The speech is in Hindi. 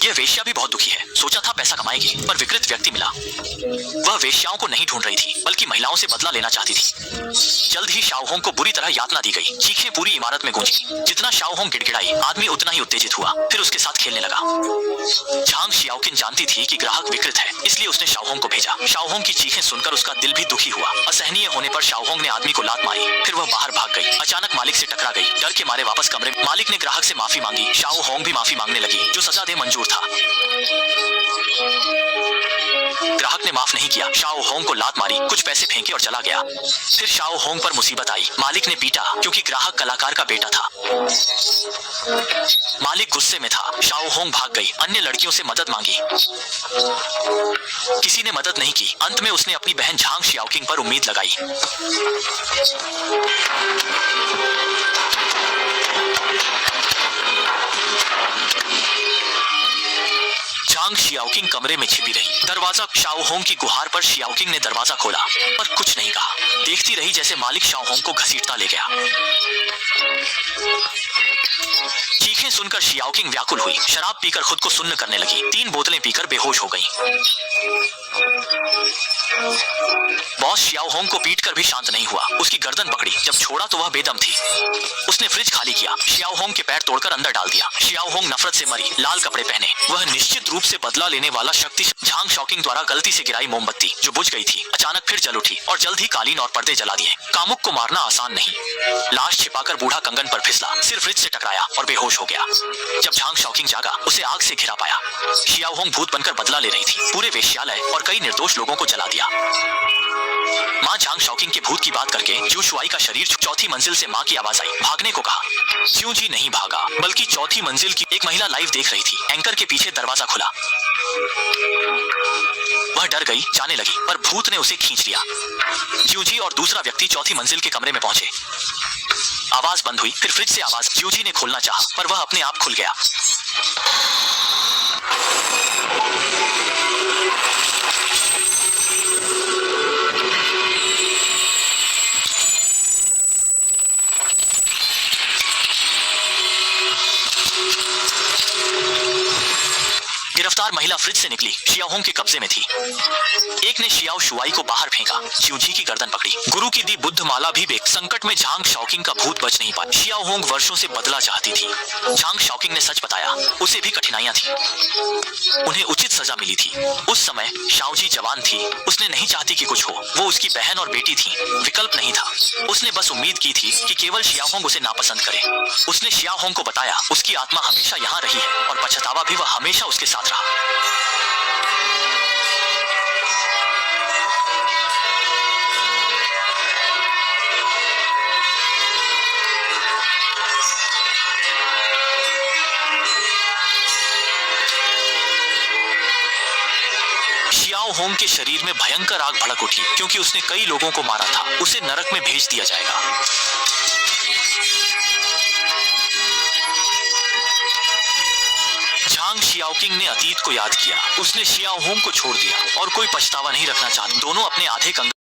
यह वेश्या भी बहुत दुखी है। सोचा था पैसा कमाएगी, पर विकृत व्यक्ति मिला। वह वेश्याओं को नहीं ढूंढ रही थी, बल्कि महिलाओं से बदला लेना चाहती थी। जल्द ही शाओहोंग को बुरी तरह यातना दी गई। चीखें पूरी इमारत में गूंजी। जितना शाओहोंग गिड़गिड़ाई, आदमी उतना ही उत्तेजित हुआ, फिर उसके साथ खेलने लगा। झांग शियाओकिन जानती थी कि ग्राहक विकृत है, इसलिए उसने शाओहोंग को भेजा। शाओहोंग की चीखें सुनकर उसका दिल भी दुखी हुआ। असहनीय होने पर शाओहोंग ने आदमी को लात मारी, फिर वह बाहर भाग गई। अचानक मालिक से टकरा गई। डर के मारे वापस कमरे में। मालिक ने ग्राहक से माफी मांगी। शाओहोंग भी माफी मांगने लगी, जो सजा दे मंजूर था। ग्राहक ने माफ नहीं किया। शाओहोंग को लात मारी, कुछ पैसे फेंके और चला गया। फिर शाओहोंग पर मुसीबत आई। मालिक ने पीटा, क्योंकि ग्राहक कलाकार का बेटा था। मालिक गुस्से में था। शाओहोंग भाग गई, अन्य लड़कियों से मदद मांगी। किसी ने मदद नहीं की। अंत में उसने अपनी बहन झांग शियाओकिंग पर उम्मीद लगाई। झांग शियाओकिंग कमरे में छिपी रही। दरवाजा शाओहोंग की गुहार पर शियाओकिंग ने दरवाजा खोला, पर कुछ नहीं कहा। देखती रही जैसे मालिक शाओहोंग को घसीटता ले गया। चीखें सुनकर शियाओकिंग व्याकुल हुई। शराब पीकर खुद को सुन्न करने लगी। 3 बोतलें पीकर बेहोश हो गई। बॉस शियाओहोंग को पीटकर भी शांत नहीं हुआ। उसकी गर्दन पकड़ी। जब छोड़ा तो वह बेदम थी। उसने फ्रिज खाली किया, शियाओहोंग के पैर तोड़कर अंदर डाल दिया। शियाओहोंग नफरत से मरी, लाल कपड़े पहने। वह निश्चित रूप से बदला लेने वाला शक्ति। झांग शॉकिंग द्वारा गलती से गिराई मोमबत्ती, जो बुझ गई थी, अचानक फिर जल उठी और जल्द ही कालीन और पर्दे जला दिए। कामुक को मारना आसान नहीं। लाश छिपाकर बूढ़ा कंगन पर फिसला, सिर फ्रिज से टकराया और बेहोश हो गया। जब झांग शॉकिंग जागा, उसे आग से घिरा पाया। शियाओहोंग भूत बनकर बदला ले रही थी। पूरे वेश्यालय और कई निर्दोष लोगों को जला दिया। मां झांग शॉकिंग के भूत की बात करके ज्यू शुआई का शरीर चौथी मंजिल से मां की आवाज आई। भागने को कहा। ज्यू जी नहीं भागा, बल्कि चौथी मंजिल की एक महिला लाइव देख रही थी। एंकर के पीछे दरवाजा खुला। वह डर गई, जाने लगी, पर भूत ने उसे खींच लिया। ज्यू जी और दूसरा व्यक्ति चौथी मंजिल के कमरे में पहुंचे। आवाज बंद हुई, फिर फ्रिज से आवाज। ज्यू जी ने खोलना चाहा, पर वह अपने आप खुल गया। गिरफ्तार महिला फ्रिज से निकली, शियाओहोंग के कब्जे में थी। एक ने शियाओ शुआई को बाहर फेंका, ज्यूजी की गर्दन पकड़ी। गुरु की दी बुद्ध माला भी बेक। संकट में झांग शॉकिंग का भूत बच नहीं पाया। शियाओहोंग वर्षों से बदला चाहती थी। झांग शॉकिंग ने सच बताया, उसे भी कठिनाइयां थी। उन्हें उचित सजा मिली थी। उस समय शाओजी जवान थी। उसने नहीं चाहती कि कुछ हो। वो उसकी बहन और बेटी थी, विकल्प नहीं था। उसने बस उम्मीद की थी कि केवल शियाओहोंग उसे नापसंद करे। उसने शियाओहोंग को बताया, उसकी आत्मा हमेशा यहाँ रही है और पछतावा भी वह हमेशा उसके साथ रहा। शियाओहोंग के शरीर में भयंकर आग भड़क उठी, क्योंकि उसने कई लोगों को मारा था। उसे नरक में भेज दिया जाएगा। झांग शियाओकिंग ने अतीत को याद किया। उसने शियाओहोंग को छोड़ दिया और कोई पछतावा नहीं रखना चाहता। दोनों अपने आधे कंगन